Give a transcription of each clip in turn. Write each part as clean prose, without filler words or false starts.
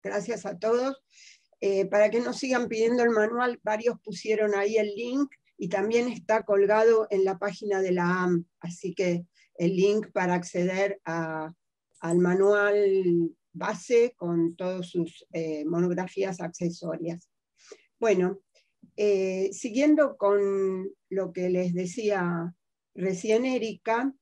gracias a todos. Para que nos sigan pidiendo el manual, varios pusieron ahí el link y también está colgado en la página de la AM, así que el link para acceder al manual base con todas sus monografías accesorias. Bueno, siguiendo con lo que les decía recién Erika,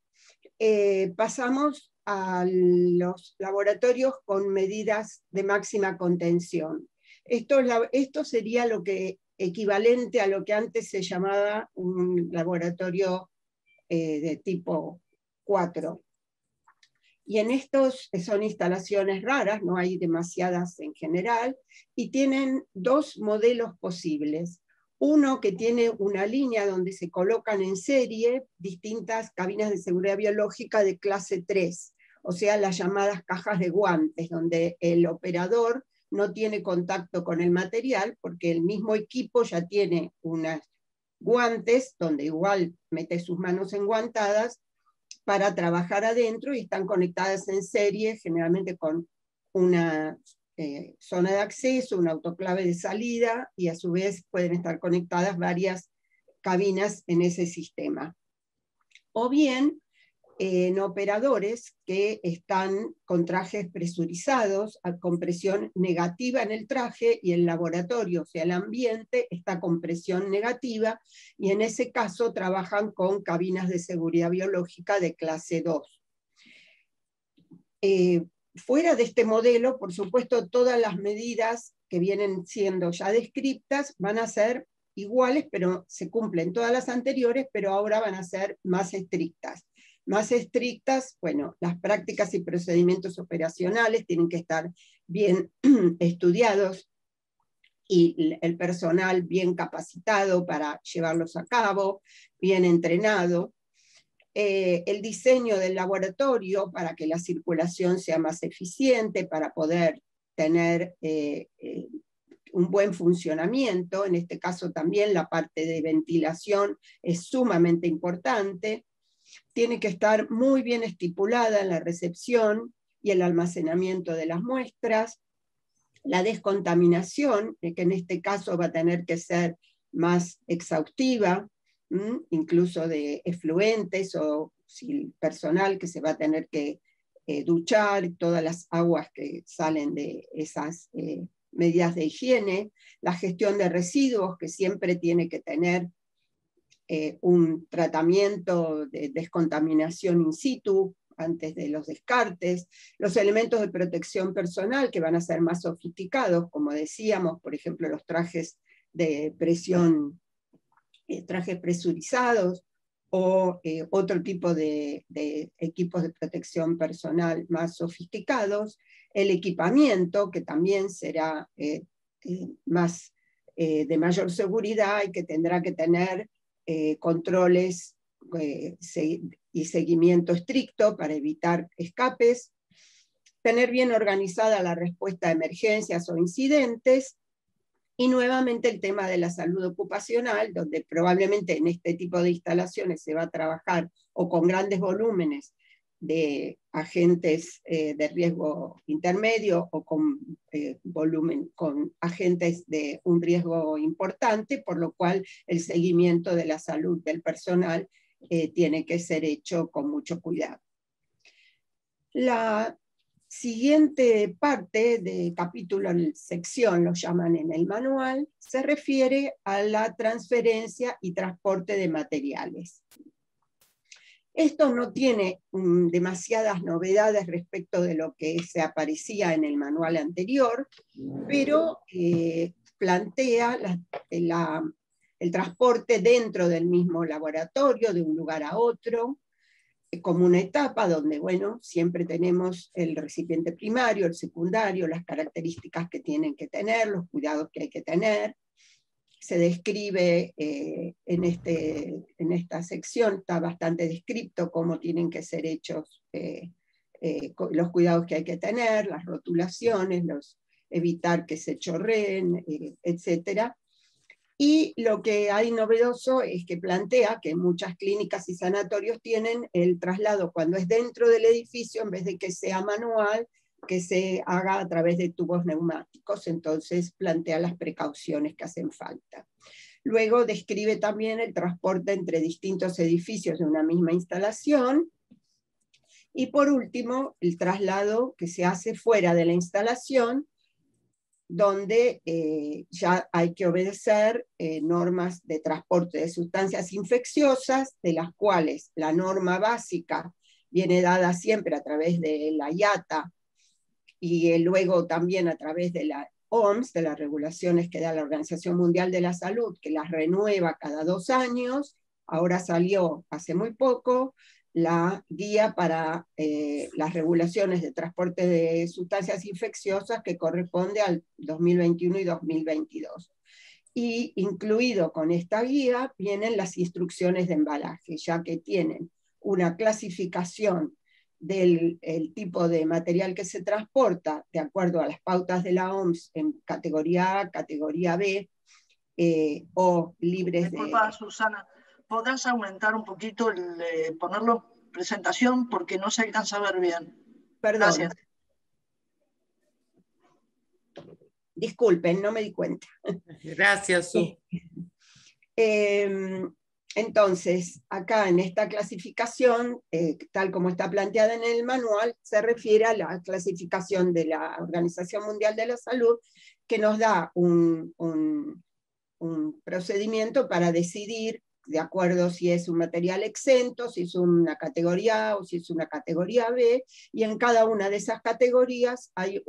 pasamos a los laboratorios con medidas de máxima contención. Esto sería lo que equivalente a lo que antes se llamaba un laboratorio de tipo 4. Y en estos son instalaciones raras, no hay demasiadas en general, y tienen dos modelos posibles. Uno que tiene una línea donde se colocan en serie distintas cabinas de seguridad biológica de clase 3, o sea, las llamadas cajas de guantes, donde el operador no tiene contacto con el material, porque el mismo equipo ya tiene unos guantes, donde igual mete sus manos enguantadas, para trabajar adentro, y están conectadas en serie, generalmente con una zona de acceso, un autoclave de salida, y a su vez pueden estar conectadas varias cabinas en ese sistema. O bien en operadores que están con trajes presurizados, con presión negativa en el traje, y el laboratorio, o sea, el ambiente, está con presión negativa, y en ese caso trabajan con cabinas de seguridad biológica de clase 2. Fuera de este modelo, por supuesto, todas las medidas que vienen siendo ya descritas van a ser iguales, pero se cumplen todas las anteriores, pero ahora van a ser más estrictas. Más estrictas, bueno, las prácticas y procedimientos operacionales tienen que estar bien estudiados y el personal bien capacitado para llevarlos a cabo, bien entrenado. El diseño del laboratorio para que la circulación sea más eficiente, para poder tener un buen funcionamiento. En este caso también la parte de ventilación es sumamente importante. Tiene que estar muy bien estipulada en la recepción y el almacenamiento de las muestras. La descontaminación, que en este caso va a tener que ser más exhaustiva, incluso de efluentes, o si el personal que se va a tener que duchar, todas las aguas que salen de esas medidas de higiene. La gestión de residuos, que siempre tiene que tener un tratamiento de descontaminación in situ antes de los descartes, los elementos de protección personal que van a ser más sofisticados, como decíamos, por ejemplo, los trajes de presión, trajes presurizados, o otro tipo de equipos de protección personal más sofisticados, el equipamiento, que también será más de mayor seguridad y que tendrá que tener controles y seguimiento estricto para evitar escapes, tener bien organizada la respuesta a emergencias o incidentes, y nuevamente el tema de la salud ocupacional, donde probablemente en este tipo de instalaciones se va a trabajar o con grandes volúmenes de agentes de riesgo intermedio, o con con agentes de un riesgo importante, por lo cual el seguimiento de la salud del personal tiene que ser hecho con mucho cuidado. La siguiente parte de capítulo, sección, lo llaman en el manual, se refiere a la transferencia y transporte de materiales. Esto no tiene demasiadas novedades respecto de lo que se aparecía en el manual anterior, pero plantea el transporte dentro del mismo laboratorio, de un lugar a otro, como una etapa donde, bueno, siempre tenemos el recipiente primario, el secundario, las características que tienen que tener, los cuidados que hay que tener. Se describe en esta sección, está bastante descrito cómo tienen que ser hechos los cuidados que hay que tener, las rotulaciones, evitar que se chorreen, etc. Y lo que hay novedoso es que plantea que muchas clínicas y sanatorios tienen el traslado cuando es dentro del edificio, en vez de que sea manual, que se haga a través de tubos neumáticos, entonces plantea las precauciones que hacen falta. Luego describe también el transporte entre distintos edificios de una misma instalación, y por último, el traslado que se hace fuera de la instalación, donde ya hay que obedecer normas de transporte de sustancias infecciosas, de las cuales la norma básica viene dada siempre a través de la IATA y luego también a través de la OMS, de las regulaciones que da la Organización Mundial de la Salud, que las renueva cada 2 años. Ahora salió hace muy poco la guía para las regulaciones de transporte de sustancias infecciosas, que corresponde al 2021 y 2022. Y incluido con esta guía vienen las instrucciones de embalaje, ya que tienen una clasificación del tipo de material que se transporta de acuerdo a las pautas de la OMS en categoría A, categoría B, o libres. Disculpa, Susana, ¿podrás aumentar un poquito, ponerlo en presentación porque no se alcanza a ver bien? Perdón. Gracias. Disculpen, no me di cuenta. Gracias, Su. Entonces, acá en esta clasificación, tal como está planteada en el manual, se refiere a la clasificación de la Organización Mundial de la Salud, que nos da un procedimiento para decidir, de acuerdo si es un material exento, si es una categoría A o si es una categoría B, y en cada una de esas categorías hay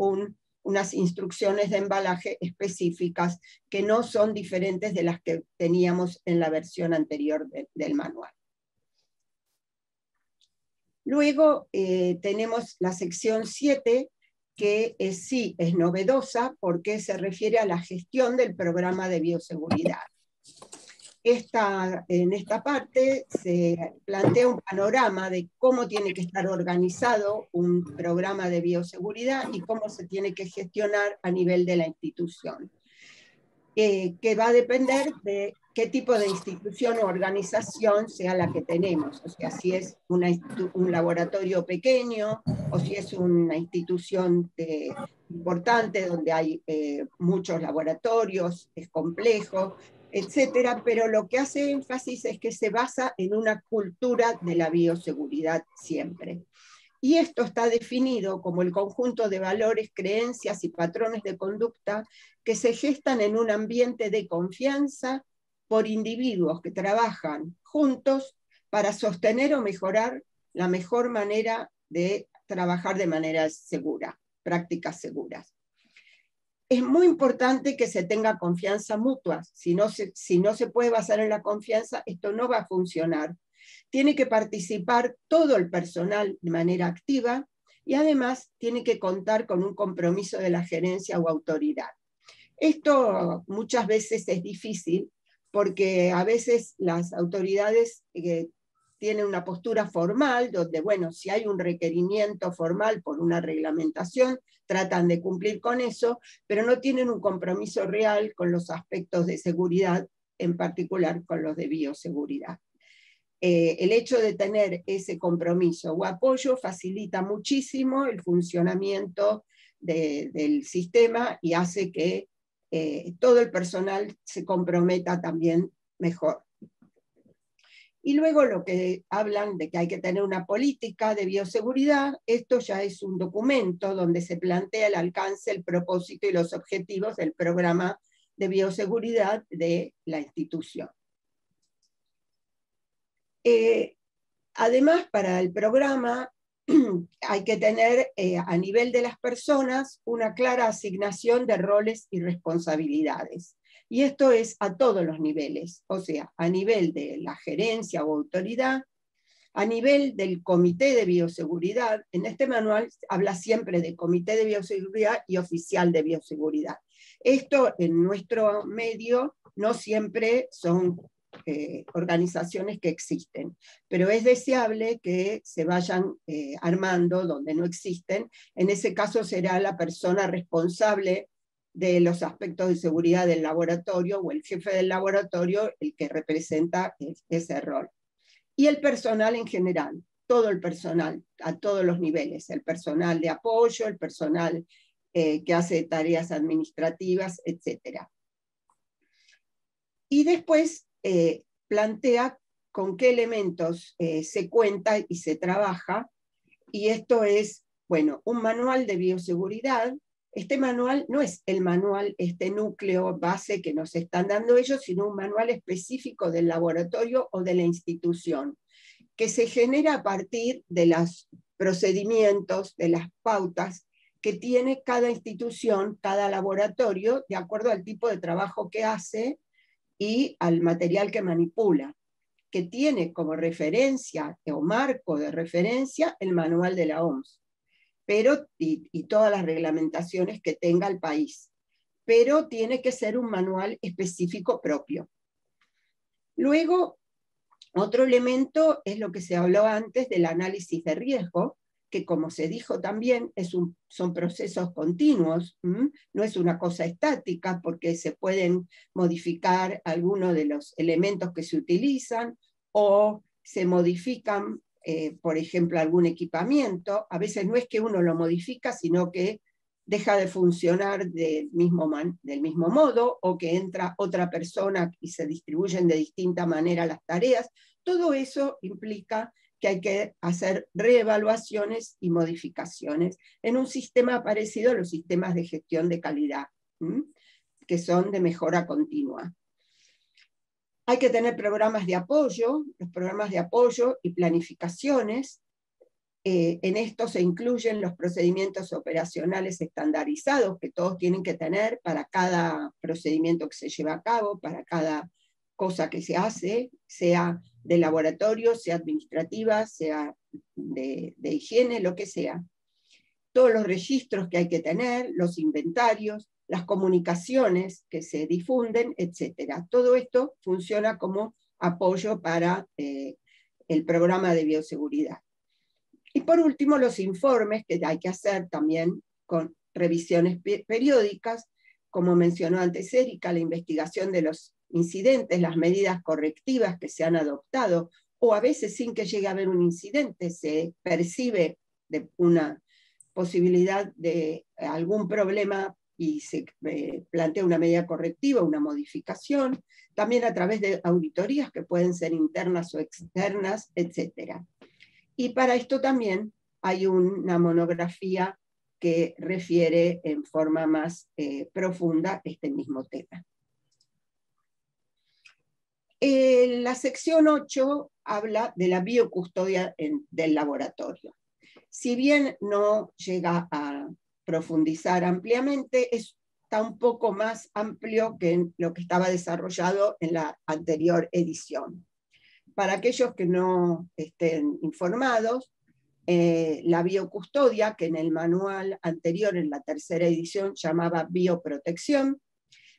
unas instrucciones de embalaje específicas que no son diferentes de las que teníamos en la versión anterior del manual. Luego tenemos la sección 7, que sí es novedosa porque se refiere a la gestión del programa de bioseguridad. En esta parte se plantea un panorama de cómo tiene que estar organizado un programa de bioseguridad y cómo se tiene que gestionar a nivel de la institución, que va a depender de qué tipo de institución o organización sea la que tenemos, o sea, si es un laboratorio pequeño o si es una institución importante donde hay muchos laboratorios, es complejo, etcétera, pero lo que hace énfasis es que se basa en una cultura de la bioseguridad siempre. Y esto está definido como el conjunto de valores, creencias y patrones de conducta que se gestan en un ambiente de confianza por individuos que trabajan juntos para sostener o mejorar la mejor manera de trabajar de manera segura, prácticas seguras. Es muy importante que se tenga confianza mutua. Si no se puede basar en la confianza, esto no va a funcionar. Tiene que participar todo el personal de manera activa y además tiene que contar con un compromiso de la gerencia o autoridad. Esto muchas veces es difícil porque a veces las autoridades tienen una postura formal donde, bueno, si hay un requerimiento formal por una reglamentación, tratan de cumplir con eso, pero no tienen un compromiso real con los aspectos de seguridad, en particular con los de bioseguridad. El hecho de tener ese compromiso o apoyo facilita muchísimo el funcionamiento del sistema y hace que todo el personal se comprometa también mejor. Y luego lo que hablan de que hay que tener una política de bioseguridad, esto ya es un documento donde se plantea el alcance, el propósito y los objetivos del programa de bioseguridad de la institución. Además, para el programa hay que tener a nivel de las personas una clara asignación de roles y responsabilidades. Y esto es a todos los niveles, o sea, a nivel de la gerencia o autoridad, a nivel del comité de bioseguridad. En este manual habla siempre de comité de bioseguridad y oficial de bioseguridad. Esto en nuestro medio no siempre son organizaciones que existen, pero es deseable que se vayan armando donde no existen. En ese caso será la persona responsable de los aspectos de seguridad del laboratorio o el jefe del laboratorio el que representa ese rol. Y el personal en general, todo el personal, a todos los niveles, el personal de apoyo, el personal que hace tareas administrativas, etc. Y después plantea con qué elementos se cuenta y se trabaja, y esto es, bueno, un manual de bioseguridad. Este manual no es el manual, este núcleo base que nos están dando ellos, sino un manual específico del laboratorio o de la institución, que se genera a partir de los procedimientos, de las pautas que tiene cada institución, cada laboratorio, de acuerdo al tipo de trabajo que hace y al material que manipula, que tiene como referencia o marco de referencia el manual de la OMS, pero, y todas las reglamentaciones que tenga el país, pero tiene que ser un manual específico propio. Luego, otro elemento es lo que se habló antes del análisis de riesgo, que como se dijo también, son procesos continuos, no es una cosa estática, porque se pueden modificar algunos de los elementos que se utilizan, o se modifican, por ejemplo, algún equipamiento. A veces no es que uno lo modifica, sino que deja de funcionar del mismo modo, o que entra otra persona y se distribuyen de distinta manera las tareas. Todo eso implica que hay que hacer reevaluaciones y modificaciones en un sistema parecido a los sistemas de gestión de calidad, que son de mejora continua. Hay que tener programas de apoyo, los programas de apoyo y planificaciones. En esto se incluyen los procedimientos operacionales estandarizados que todos tienen que tener para cada procedimiento que se lleva a cabo, para cada cosa que se hace, sea de laboratorio, sea administrativa, sea de higiene, lo que sea. Todos los registros que hay que tener, los inventarios, las comunicaciones que se difunden, etc. Todo esto funciona como apoyo para el programa de bioseguridad. Y por último, los informes que hay que hacer también con revisiones periódicas, como mencionó antes Erika, la investigación de los incidentes, las medidas correctivas que se han adoptado, o a veces sin que llegue a haber un incidente, se percibe de una posibilidad de algún problema y se plantea una medida correctiva, una modificación, también a través de auditorías que pueden ser internas o externas, etc. Y para esto también hay una monografía que refiere en forma más profunda este mismo tema. La sección 8 habla de la biocustodia del laboratorio. Si bien no llega a profundizar ampliamente, está un poco más amplio que lo que estaba desarrollado en la anterior edición. Para aquellos que no estén informados, la biocustodia, que en el manual anterior, en la tercera edición, llamaba bioprotección,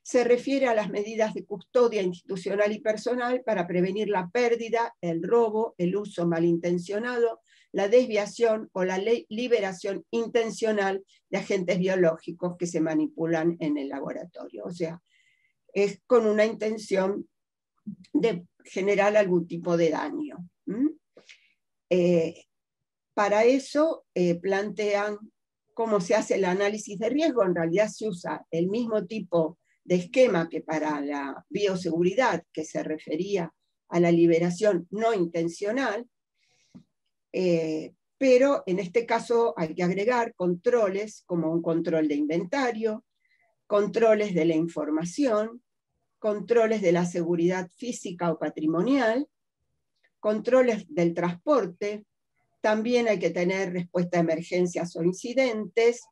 se refiere a las medidas de custodia institucional y personal para prevenir la pérdida, el robo, el uso malintencionado, la desviación o la liberación intencional de agentes biológicos que se manipulan en el laboratorio. O sea, es con una intención de generar algún tipo de daño. Para eso plantean cómo se hace el análisis de riesgo. En realidad se usa el mismo tipo de esquema que para la bioseguridad, que se refería a la liberación no intencional, pero en este caso hay que agregar controles como un control de inventario, controles de la información, controles de la seguridad física o patrimonial, controles del transporte. También hay que tener respuesta a emergencias o incidentes.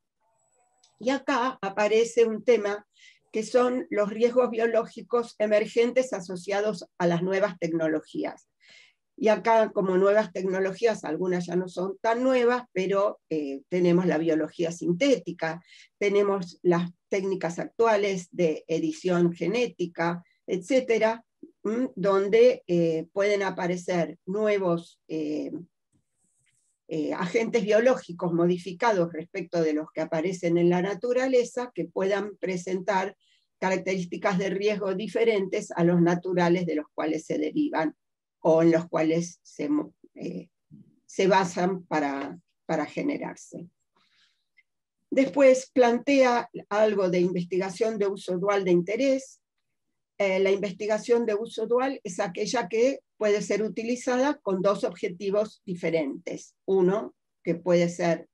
Y acá aparece un tema que son los riesgos biológicos emergentes asociados a las nuevas tecnologías. Y acá, como nuevas tecnologías, algunas ya no son tan nuevas, pero tenemos la biología sintética, tenemos las técnicas actuales de edición genética, etcétera, donde pueden aparecer nuevos agentes biológicos modificados respecto de los que aparecen en la naturaleza, que puedan presentar características de riesgo diferentes a los naturales de los cuales se derivan o en los cuales se se basan para generarse. Después plantea algo de investigación de uso dual de interés. La investigación de uso dual es aquella que puede ser utilizada con dos objetivos diferentes. Uno, que puede ser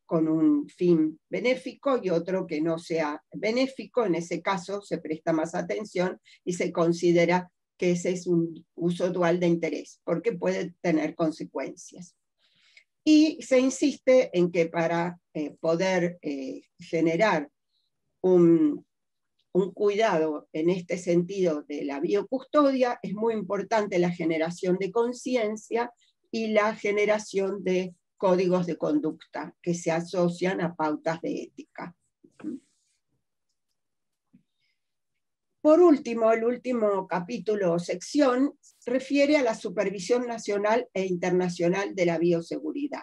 con un fin benéfico, y otro que no sea benéfico. En ese caso se presta más atención y se considera que ese es un uso dual de interés, porque puede tener consecuencias. Y se insiste en que para poder generar un cuidado en este sentido de la biocustodia, es muy importante la generación de conciencia y la generación de códigos de conducta que se asocian a pautas de ética. Por último, el último capítulo o sección refiere a la supervisión nacional e internacional de la bioseguridad.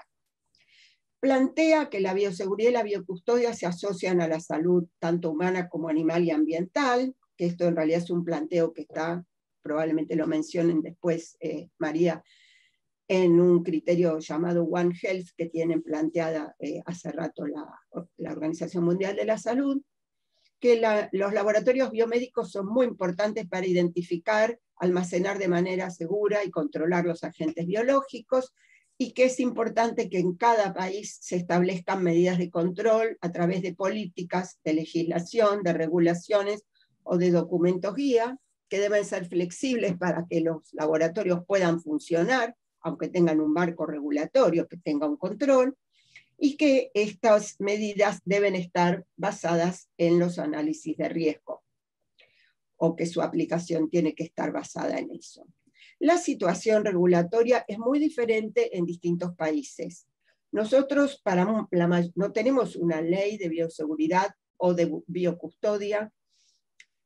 Plantea que la bioseguridad y la biocustodia se asocian a la salud tanto humana como animal y ambiental, que esto en realidad es un planteo que está, probablemente lo mencionen después, María, en un criterio llamado One Health que tienen planteada hace rato la Organización Mundial de la Salud, que los laboratorios biomédicos son muy importantes para identificar, almacenar de manera segura y controlar los agentes biológicos, y que es importante que en cada país se establezcan medidas de control a través de políticas, de legislación, de regulaciones o de documentos guía, que deben ser flexibles para que los laboratorios puedan funcionar, aunque tengan un marco regulatorio que tenga un control, y que estas medidas deben estar basadas en los análisis de riesgo, o que su aplicación tiene que estar basada en eso. La situación regulatoria es muy diferente en distintos países. Nosotros no tenemos una ley de bioseguridad o de biocustodia,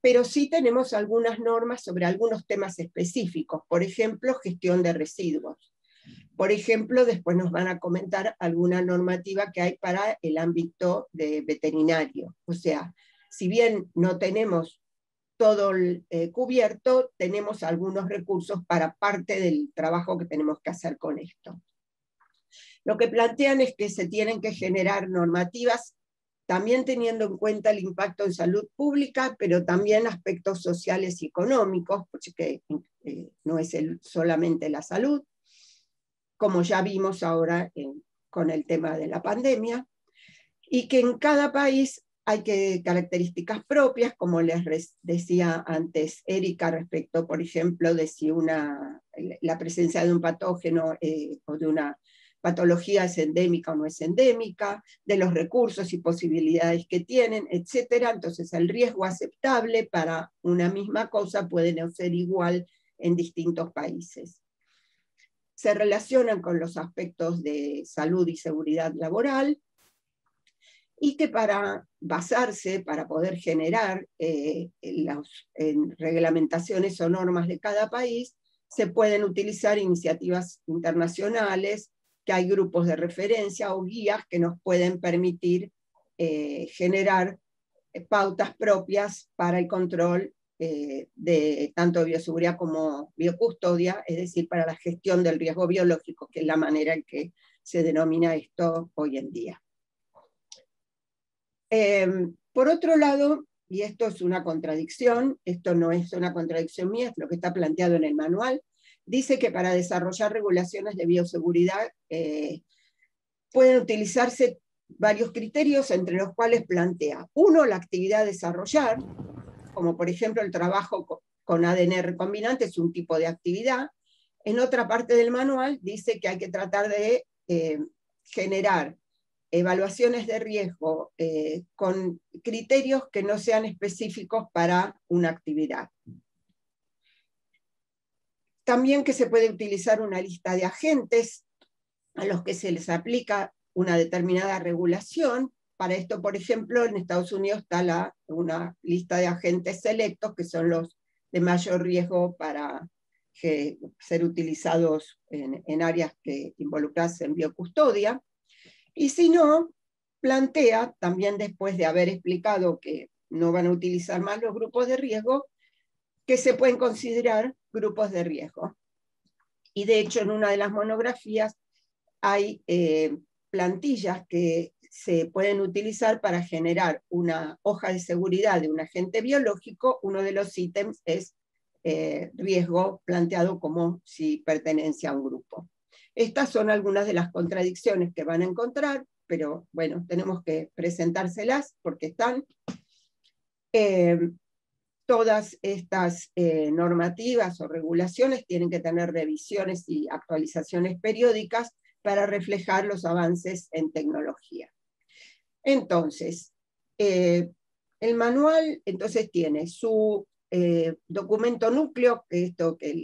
pero sí tenemos algunas normas sobre algunos temas específicos, por ejemplo, gestión de residuos. Por ejemplo, después nos van a comentar alguna normativa que hay para el ámbito de veterinario. O sea, si bien no tenemos todo cubierto, tenemos algunos recursos para parte del trabajo que tenemos que hacer con esto. Lo que plantean es que se tienen que generar normativas también teniendo en cuenta el impacto en salud pública, pero también aspectos sociales y económicos, porque no es solamente la salud, como ya vimos ahora con el tema de la pandemia, y que en cada país hay características propias, como les decía antes Erika, respecto, por ejemplo, de si la presencia de un patógeno o de una patología es endémica o no es endémica, de los recursos y posibilidades que tienen, etc. Entonces el riesgo aceptable para una misma cosa puede no ser igual en distintos países. Se relacionan con los aspectos de salud y seguridad laboral, y que para basarse, para poder generar reglamentaciones o normas de cada país, se pueden utilizar iniciativas internacionales, que hay grupos de referencia o guías que nos pueden permitir generar pautas propias para el control de tanto bioseguridad como biocustodia, es decir, para la gestión del riesgo biológico, que es la manera en que se denomina esto hoy en día. Por otro lado, y esto es una contradicción, esto no es una contradicción mía, es lo que está planteado en el manual, dice que para desarrollar regulaciones de bioseguridad pueden utilizarse varios criterios, entre los cuales plantea, uno, la actividad a desarrollar, como por ejemplo el trabajo con ADN recombinante es un tipo de actividad. En otra parte del manual dice que hay que tratar de generar evaluaciones de riesgo con criterios que no sean específicos para una actividad. También que se puede utilizar una lista de agentes a los que se les aplica una determinada regulación. Para esto, por ejemplo, en Estados Unidos está una lista de agentes selectos, que son los de mayor riesgo para ser utilizados en áreas que involucradas en biocustodia. Y si no, plantea, también después de haber explicado que no van a utilizar más los grupos de riesgo, que se pueden considerar grupos de riesgo. Y de hecho en una de las monografías hay plantillas que se pueden utilizar para generar una hoja de seguridad de un agente biológico. Uno de los ítems es riesgo planteado como si pertenece a un grupo. Estas son algunas de las contradicciones que van a encontrar, pero bueno, tenemos que presentárselas porque están. Todas estas normativas o regulaciones tienen que tener revisiones y actualizaciones periódicas para reflejar los avances en tecnología. Entonces, el manual entonces tiene su documento núcleo, que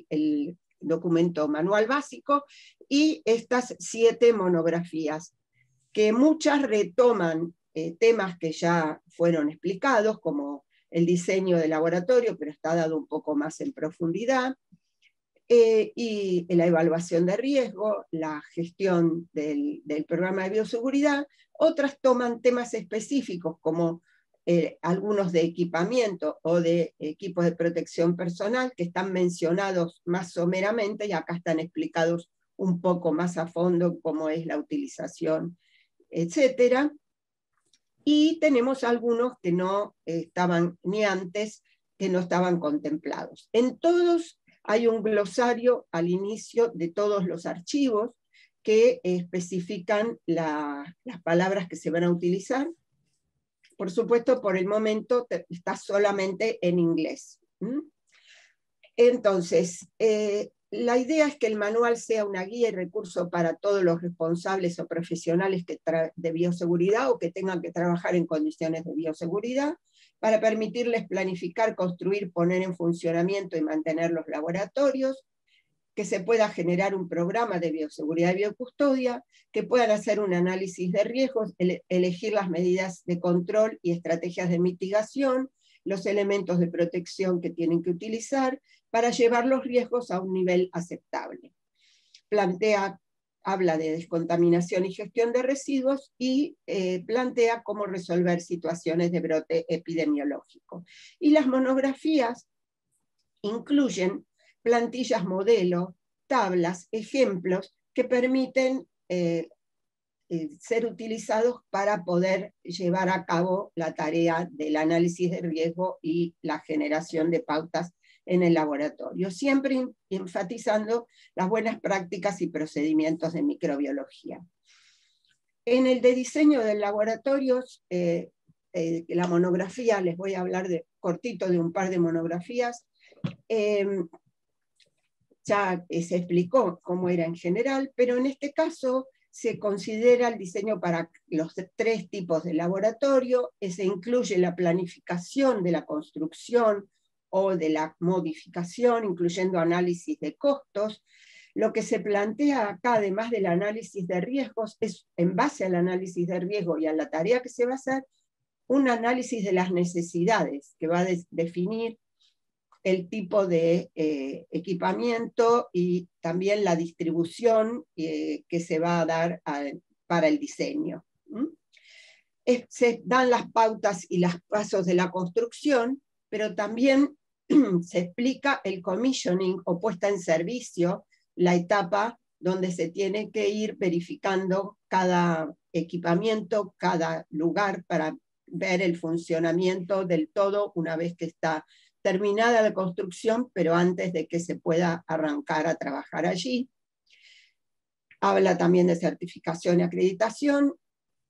el documento manual básico, y estas 7 monografías, que muchas retoman temas que ya fueron explicados, como el diseño de laboratorio, pero está dado un poco más en profundidad, y la evaluación de riesgo, la gestión del programa de bioseguridad. Otras toman temas específicos, como algunos de equipamiento o de equipos de protección personal, que están mencionados más someramente, y acá están explicados un poco más a fondo cómo es la utilización, etcétera. Y tenemos algunos que no estaban ni antes, que no estaban contemplados. En todos hay un glosario al inicio de todos los archivos que especifican las palabras que se van a utilizar. Por supuesto, por el momento está solamente en inglés. Entonces, la idea es que el manual sea una guía y recurso para todos los responsables o profesionales de bioseguridad o que tengan que trabajar en condiciones de bioseguridad, para permitirles planificar, construir, poner en funcionamiento y mantener los laboratorios, que se pueda generar un programa de bioseguridad y biocustodia, que puedan hacer un análisis de riesgos, elegir las medidas de control y estrategias de mitigación, los elementos de protección que tienen que utilizar para llevar los riesgos a un nivel aceptable. Habla de descontaminación y gestión de residuos y plantea cómo resolver situaciones de brote epidemiológico. Y las monografías incluyen plantillas modelo, tablas, ejemplos que permiten ser utilizados para poder llevar a cabo la tarea del análisis de riesgo y la generación de pautas en el laboratorio, siempre enfatizando las buenas prácticas y procedimientos de microbiología. En el de diseño de laboratorios, la monografía, les voy a hablar cortito de un par de monografías. Ya se explicó cómo era en general, pero en este caso se considera el diseño para los 3 tipos de laboratorio, se incluye la planificación de la construcción o de la modificación, incluyendo análisis de costos. Lo que se plantea acá, además del análisis de riesgos, es, en base al análisis de riesgo y a la tarea que se va a hacer, un análisis de las necesidades, que va a definir el tipo de equipamiento y también la distribución que se va a dar para el diseño. Se dan las pautas y los pasos de la construcción, pero también se explica el commissioning o puesta en servicio, la etapa donde se tiene que ir verificando cada equipamiento, cada lugar, para ver el funcionamiento del todo una vez que está terminada la construcción, pero antes de que se pueda arrancar a trabajar allí. Habla también de certificación y acreditación,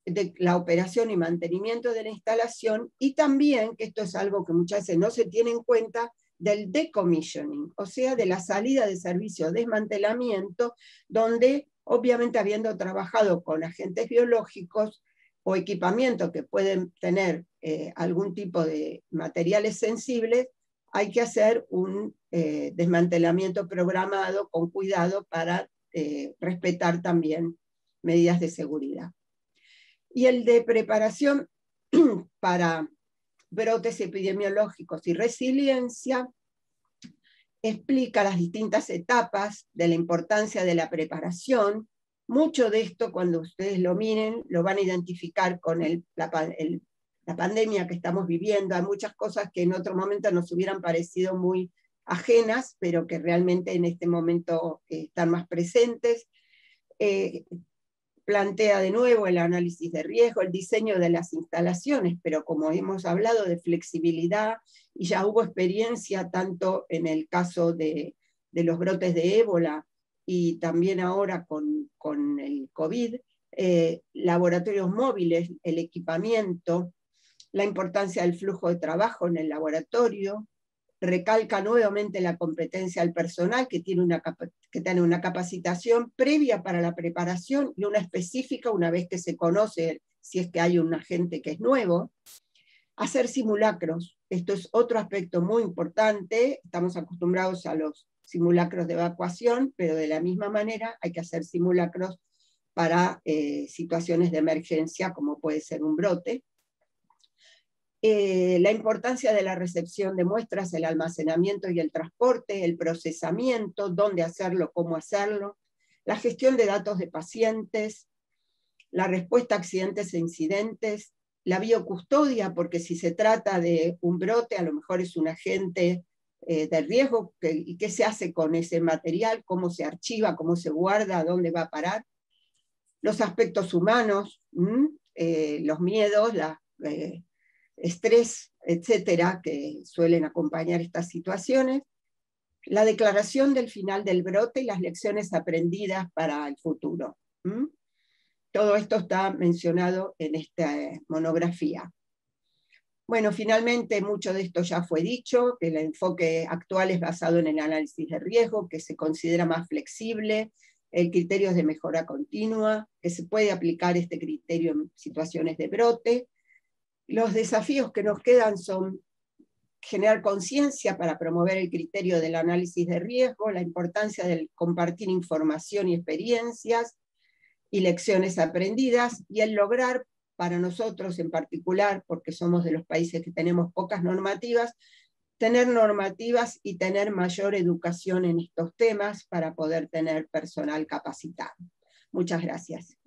de la operación y mantenimiento de la instalación, y también, que esto es algo que muchas veces no se tiene en cuenta, del decommissioning, o sea, de la salida de servicio, desmantelamiento, donde obviamente habiendo trabajado con agentes biológicos o equipamiento que pueden tener algún tipo de materiales sensibles, hay que hacer un desmantelamiento programado con cuidado para respetar también medidas de seguridad. Y el de preparación para brotes epidemiológicos y resiliencia explica las distintas etapas de la importancia de la preparación. Mucho de esto, cuando ustedes lo miren, lo van a identificar con la pandemia que estamos viviendo. Hay muchas cosas que en otro momento nos hubieran parecido muy ajenas, pero que realmente en este momento están más presentes. Plantea de nuevo el análisis de riesgo, el diseño de las instalaciones, pero como hemos hablado de flexibilidad, y ya hubo experiencia tanto en el caso de los brotes de ébola y también ahora con el COVID, laboratorios móviles, el equipamiento, la importancia del flujo de trabajo en el laboratorio, recalca nuevamente la competencia del personal que tiene una capacitación previa para la preparación y una específica una vez que se conoce si es que hay un agente que es nuevo. Hacer simulacros, esto es otro aspecto muy importante, estamos acostumbrados a los simulacros de evacuación, pero de la misma manera hay que hacer simulacros para situaciones de emergencia como puede ser un brote. La importancia de la recepción de muestras, el almacenamiento y el transporte, el procesamiento, dónde hacerlo, cómo hacerlo, la gestión de datos de pacientes, la respuesta a accidentes e incidentes, la biocustodia, porque si se trata de un brote, a lo mejor es un agente de riesgo, y qué se hace con ese material, cómo se archiva, cómo se guarda, dónde va a parar, los aspectos humanos, los miedos, estrés, etcétera, que suelen acompañar estas situaciones, la declaración del final del brote y las lecciones aprendidas para el futuro. Todo esto está mencionado en esta monografía. Bueno, finalmente mucho de esto ya fue dicho, que el enfoque actual es basado en el análisis de riesgo, que se considera más flexible, el criterio es de mejora continua, que se puede aplicar este criterio en situaciones de brote. Los desafíos que nos quedan son generar conciencia para promover el criterio del análisis de riesgo, la importancia de compartir información y experiencias y lecciones aprendidas, y el lograr para nosotros en particular, porque somos de los países que tenemos pocas normativas, tener normativas y tener mayor educación en estos temas para poder tener personal capacitado. Muchas gracias.